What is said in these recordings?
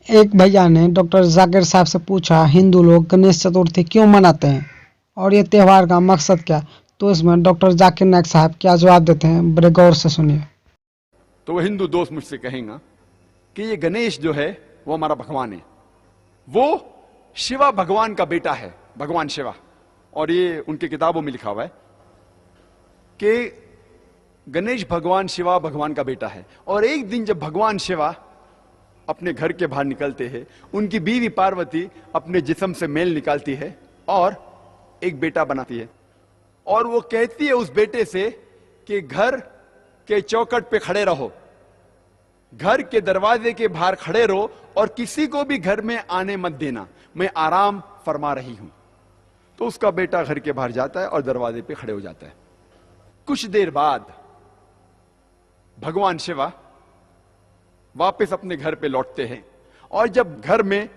एक भैया ने डॉक्टर जाकिर साहब से पूछा, हिंदू लोग गणेश चतुर्थी क्यों मनाते हैं और ये त्यौहार का मकसद क्या? तो इसमें डॉक्टर जाकिर नायक साहब क्या जवाब देते हैं, बड़े गौर से सुनिए। तो वो हिंदू दोस्त मुझसे कहेगा कि ये गणेश जो है वो हमारा भगवान है, वो शिवा भगवान का बेटा है, भगवान शिवा। और ये उनकी किताबों में लिखा हुआ है कि गणेश भगवान शिवा भगवान का बेटा है। और एक दिन जब भगवान शिवा अपने घर के बाहर निकलते हैं, उनकी बीवी पार्वती अपने जिस्म से मेल निकालती है और एक बेटा बनाती है। और वो कहती है उस बेटे से कि घर के चौखट पे खड़े रहो, घर के दरवाजे के बाहर खड़े रहो और किसी को भी घर में आने मत देना, मैं आराम फरमा रही हूं। तो उसका बेटा घर के बाहर जाता है और दरवाजे पे खड़े हो जाता है। कुछ देर बाद भगवान शिवा वापस अपने घर पे लौटते हैं और जब घर में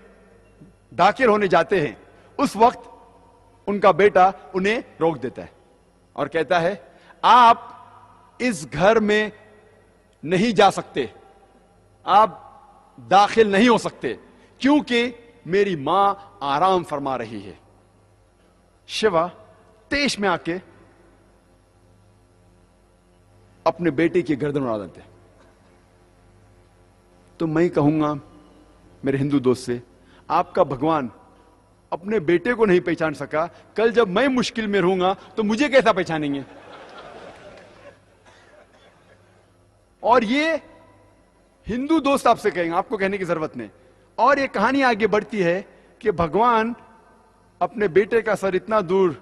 दाखिल होने जाते हैं, उस वक्त उनका बेटा उन्हें रोक देता है और कहता है, आप इस घर में नहीं जा सकते, आप दाखिल नहीं हो सकते, क्योंकि मेरी मां आराम फरमा रही है। शिवा तेज में आके अपने बेटे की गर्दन उड़ा देते हैं। तो मैं कहूंगा मेरे हिंदू दोस्त से, आपका भगवान अपने बेटे को नहीं पहचान सका, कल जब मैं मुश्किल में रहूंगा तो मुझे कैसा पहचानेंगे? और ये हिंदू दोस्त आपसे कहेंगे, आपको कहने की जरूरत नहीं। और ये कहानी आगे बढ़ती है कि भगवान अपने बेटे का सर इतना दूर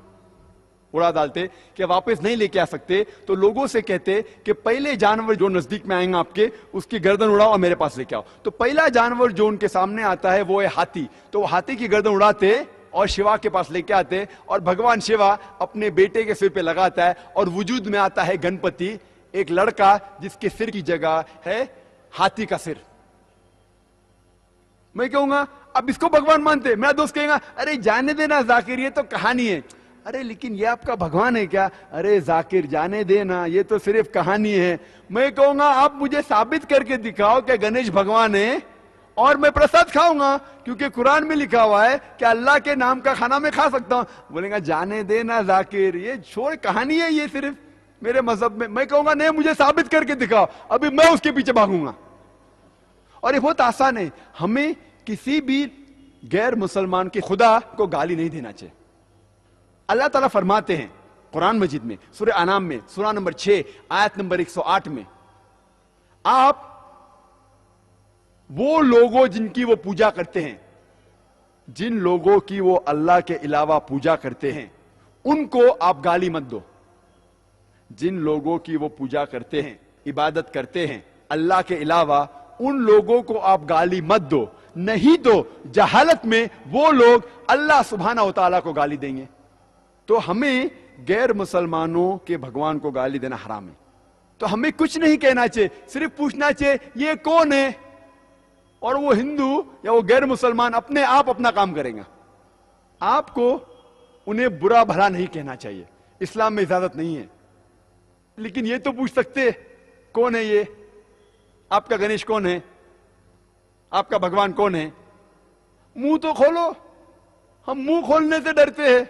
उड़ा डालते कि वापस नहीं लेके आ सकते, तो लोगों से कहते कि पहले जानवर जो नजदीक में आएगा आपके, उसकी गर्दन उड़ाओ और मेरे पास लेके आओ। तो पहला जानवर जो उनके सामने आता है वो है हाथी। तो हाथी की गर्दन उड़ाते और शिवा के पास लेके आते और भगवान शिवा अपने बेटे के सिर पे लगाता है और वजूद में आता है गणपति, एक लड़का जिसके सिर की जगह है हाथी का सिर। मैं कहूंगा अब इसको भगवान मानते? मेरा दोस्त कहेगा, अरे जाने देना जाकिर, ये तो कहानी है। अरे लेकिन ये आपका भगवान है क्या? अरे जाकिर जाने देना, ये तो सिर्फ कहानी है। मैं कहूंगा आप मुझे साबित करके दिखाओ कि गणेश भगवान है और मैं प्रसाद खाऊंगा, क्योंकि कुरान में लिखा हुआ है कि अल्लाह के नाम का खाना मैं खा सकता हूं। बोलेगा जाने देना जाकिर, ये छोड़, कहानी है ये सिर्फ मेरे मजहब में। मैं कहूंगा नहीं, मुझे साबित करके दिखाओ, अभी मैं उसके पीछे भागूंगा। और ये बहुत आसान है, हमें किसी भी गैर मुसलमान के खुदा को गाली नहीं देना चाहिए। अल्लाह ताला फरमाते हैं कुरान मजीद में, सूरह अनाम में, सूरह नंबर 6 आयत नंबर 108 में, आप वो लोगों जिनकी वो पूजा करते हैं, जिन लोगों की वो अल्लाह के अलावा पूजा करते हैं, उनको आप गाली मत दो। जिन लोगों की वो पूजा करते हैं, इबादत करते हैं अल्लाह के अलावा, उन लोगों को आप गाली मत दो, नहीं तो जहालत में वो लोग अल्लाह सुब्हाना व तआला को गाली देंगे। तो हमें गैर मुसलमानों के भगवान को गाली देना हराम है। तो हमें कुछ नहीं कहना चाहिए, सिर्फ पूछना चाहिए ये कौन है, और वो हिंदू या वो गैर मुसलमान अपने आप अपना काम करेंगे। आपको उन्हें बुरा भला नहीं कहना चाहिए, इस्लाम में इजाजत नहीं है। लेकिन ये तो पूछ सकते कौन है ये, आपका गणेश कौन है, आपका भगवान कौन है? मुंह तो खोलो। हम मुंह खोलने से डरते हैं।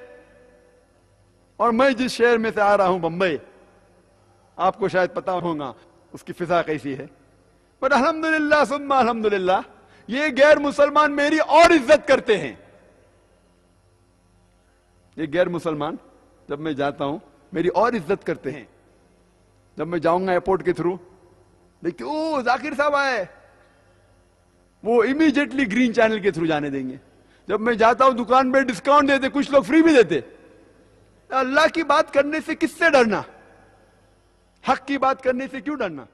और मैं जिस शहर में से आ रहा हूं, बंबई, आपको शायद पता होगा उसकी फिजा कैसी है, पर अल्हम्दुलिल्लाह सुम्मा अल्हम्दुलिल्लाह, ये गैर मुसलमान मेरी और इज्जत करते हैं। ये गैर मुसलमान जब मैं जाता हूं मेरी और इज्जत करते हैं। जब मैं जाऊंगा एयरपोर्ट के थ्रू, देखिए ओ जाकिर साहब आए, वो इमीडिएटली ग्रीन चैनल के थ्रू जाने देंगे। जब मैं जाता हूं दुकान में डिस्काउंट देते, कुछ लोग फ्री भी देते। अल्लाह की बात करने से किससे डरना, हक की बात करने से क्यों डरना?